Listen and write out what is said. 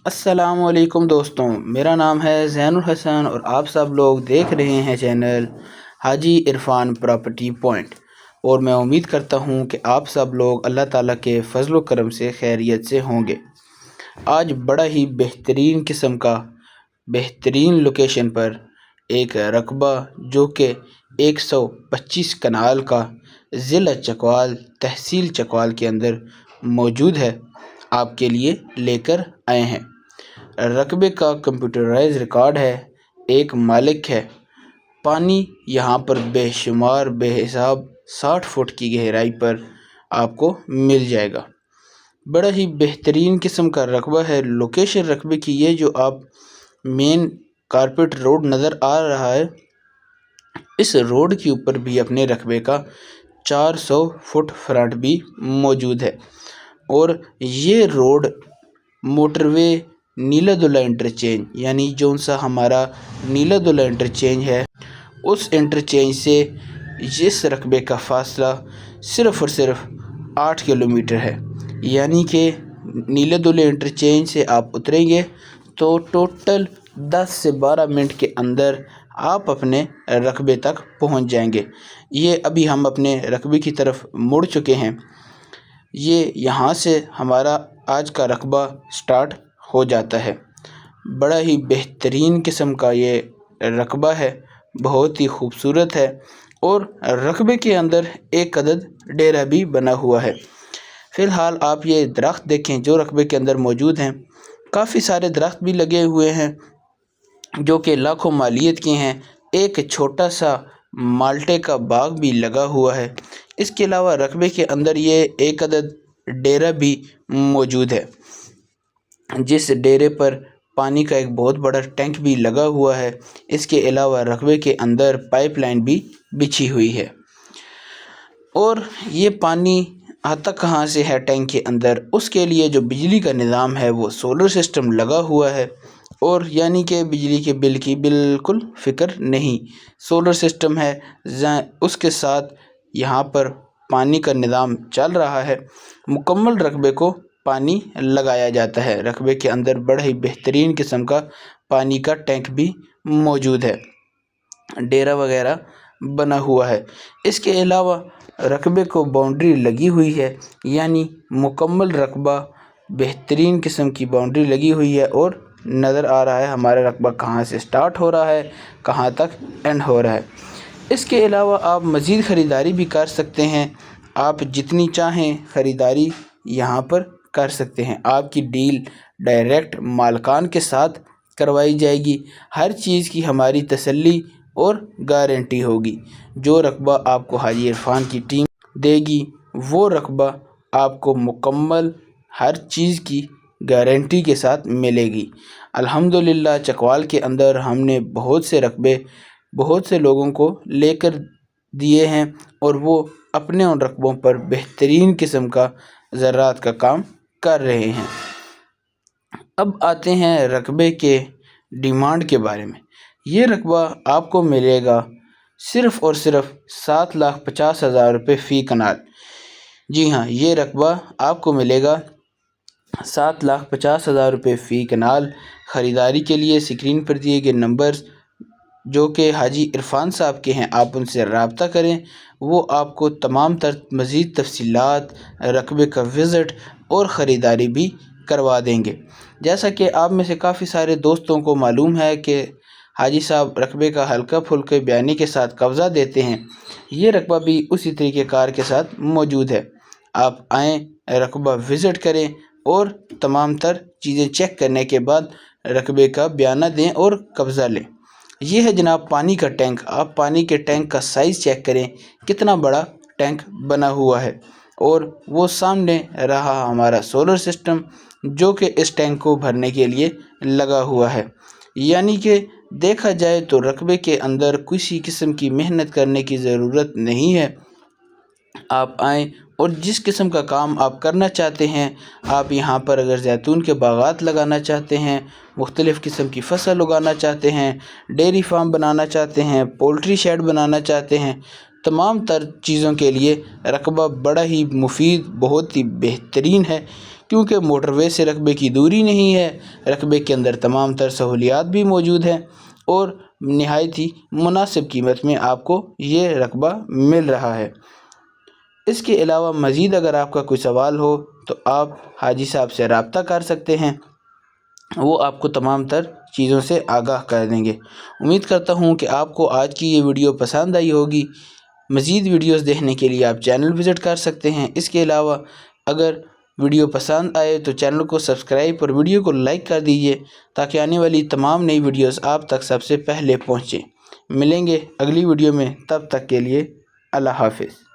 السلام علیکم دوستوں، میرا نام ہے زین الحسن اور آپ سب لوگ دیکھ رہے ہیں چینل حاجی عرفان پراپرٹی پوائنٹ، اور میں امید کرتا ہوں کہ آپ سب لوگ اللہ تعالیٰ کے فضل و کرم سے خیریت سے ہوں گے۔ آج بڑا ہی بہترین لوکیشن پر ایک رقبہ جو کہ 125 کنال کا ضلع چکوال تحصیل چکوال کے اندر موجود ہے، آپ کے لیے لے کر آئے ہیں۔ رقبے کا کمپیوٹرائز ریکارڈ ہے، ایک مالک ہے۔ پانی یہاں پر بے شمار بے حساب 60 فٹ کی گہرائی پر آپ کو مل جائے گا۔ بڑا ہی بہترین قسم کا رقبہ ہے۔ لوکیشن رقبے کی یہ جو آپ مین کارپیٹ روڈ نظر آ رہا ہے، اس روڈ کے اوپر بھی اپنے رقبے کا 400 فٹ فرنٹ بھی موجود ہے، اور یہ روڈ موٹر وے نیلا دلہ انٹرچینج یعنی جون سا ہمارا نیلا دلہ انٹرچینج ہے، اس انٹرچینج سے اس رقبے کا فاصلہ صرف اور صرف 8 کلومیٹر ہے۔ یعنی کہ نیلا دلہ انٹرچینج سے آپ اتریں گے تو ٹوٹل 10 سے 12 منٹ کے اندر آپ اپنے رقبے تک پہنچ جائیں گے۔ یہ ابھی ہم اپنے رقبے کی طرف مڑ چکے ہیں۔ یہ یہاں سے ہمارا آج کا رقبہ سٹارٹ ہو جاتا ہے۔ بڑا ہی بہترین قسم کا یہ رقبہ ہے، بہت ہی خوبصورت ہے، اور رقبے کے اندر ایک عدد ڈیرا بھی بنا ہوا ہے۔ فی الحال آپ یہ درخت دیکھیں جو رقبے کے اندر موجود ہیں، کافی سارے درخت بھی لگے ہوئے ہیں جو کہ لاکھوں مالیت کے ہیں۔ ایک چھوٹا سا مالٹے کا باغ بھی لگا ہوا ہے۔ اس کے علاوہ رقبے کے اندر یہ ایک عدد ڈیرا بھی موجود ہے، جس ڈیرے پر پانی کا ایک بہت بڑا ٹینک بھی لگا ہوا ہے۔ اس کے علاوہ رقبے کے اندر پائپ لائن بھی بچھی ہوئی ہے، اور یہ پانی آتا کہاں سے ہے ٹینک کے اندر؟ اس کے لیے جو بجلی کا نظام ہے وہ سولر سسٹم لگا ہوا ہے، اور یعنی کہ بجلی کے بل کی بالکل فکر نہیں، سولر سسٹم ہے، اس کے ساتھ یہاں پر پانی کا نظام چل رہا ہے۔ مکمل رقبے کو پانی لگایا جاتا ہے۔ رقبے کے اندر بڑا ہی بہترین قسم کا پانی کا ٹینک بھی موجود ہے، ڈیرا وغیرہ بنا ہوا ہے۔ اس کے علاوہ رقبے کو باؤنڈری لگی ہوئی ہے، یعنی مکمل رقبہ بہترین قسم کی باؤنڈری لگی ہوئی ہے، اور نظر آ رہا ہے ہمارا رقبہ کہاں سے سٹارٹ ہو رہا ہے، کہاں تک اینڈ ہو رہا ہے۔ اس کے علاوہ آپ مزید خریداری بھی کر سکتے ہیں، آپ جتنی چاہیں خریداری یہاں پر کر سکتے ہیں۔ آپ کی ڈیل ڈائریکٹ مالکان کے ساتھ کروائی جائے گی، ہر چیز کی ہماری تسلی اور گارنٹی ہوگی۔ جو رقبہ آپ کو حاجی عرفان کی ٹیم دے گی، وہ رقبہ آپ کو مکمل ہر چیز کی گارنٹی کے ساتھ ملے گی۔ الحمدللہ چکوال کے اندر ہم نے بہت سے رقبے بہت سے لوگوں کو لے کر دیے ہیں، اور وہ اپنے ان رقبوں پر بہترین قسم کا زراعت کا کام کر رہے ہیں۔ اب آتے ہیں رقبے کے ڈیمانڈ کے بارے میں۔ یہ رقبہ آپ کو ملے گا صرف اور صرف 7,50,000 روپے فی کنال۔ جی ہاں، یہ رقبہ آپ کو ملے گا 7,50,000 روپے فی کنال۔ خریداری کے لیے اسکرین پر دیے گئے نمبرز جو کہ حاجی عرفان صاحب کے ہیں، آپ ان سے رابطہ کریں، وہ آپ کو تمام تر مزید تفصیلات، رقبے کا وزٹ اور خریداری بھی کروا دیں گے۔ جیسا کہ آپ میں سے کافی سارے دوستوں کو معلوم ہے کہ حاجی صاحب رقبے کا ہلکا پھلکے بیانی کے ساتھ قبضہ دیتے ہیں، یہ رقبہ بھی اسی طریقہ کار کے ساتھ موجود ہے۔ آپ آئیں، رقبہ وزٹ کریں، اور تمام تر چیزیں چیک کرنے کے بعد رقبے کا بیانہ دیں اور قبضہ لیں۔ یہ ہے جناب پانی کا ٹینک۔ آپ پانی کے ٹینک کا سائز چیک کریں، کتنا بڑا ٹینک بنا ہوا ہے، اور وہ سامنے رہا ہمارا سولر سسٹم جو کہ اس ٹینک کو بھرنے کے لیے لگا ہوا ہے۔ یعنی کہ دیکھا جائے تو رقبے کے اندر کسی قسم کی محنت کرنے کی ضرورت نہیں ہے۔ آپ آئیں، اور جس قسم کا کام آپ کرنا چاہتے ہیں، آپ یہاں پر اگر زیتون کے باغات لگانا چاہتے ہیں، مختلف قسم کی فصل اگانا چاہتے ہیں، ڈیری فارم بنانا چاہتے ہیں، پولٹری شیڈ بنانا چاہتے ہیں، تمام تر چیزوں کے لیے رقبہ بڑا ہی مفید، بہت ہی بہترین ہے، کیونکہ موٹر وے سے رقبے کی دوری نہیں ہے، رقبے کے اندر تمام تر سہولیات بھی موجود ہیں اور نہایت ہی مناسب قیمت میں آپ کو یہ رقبہ مل رہا ہے۔ اس کے علاوہ مزید اگر آپ کا کوئی سوال ہو تو آپ حاجی صاحب سے رابطہ کر سکتے ہیں، وہ آپ کو تمام تر چیزوں سے آگاہ کر دیں گے۔ امید کرتا ہوں کہ آپ کو آج کی یہ ویڈیو پسند آئی ہوگی۔ مزید ویڈیوز دیکھنے کے لیے آپ چینل وزٹ کر سکتے ہیں۔ اس کے علاوہ اگر ویڈیو پسند آئے تو چینل کو سبسکرائب اور ویڈیو کو لائک کر دیجیے تاکہ آنے والی تمام نئی ویڈیوز آپ تک سب سے پہلے پہنچیں۔ ملیں گے اگلی ویڈیو میں، تب تک کے لیے اللہ حافظ۔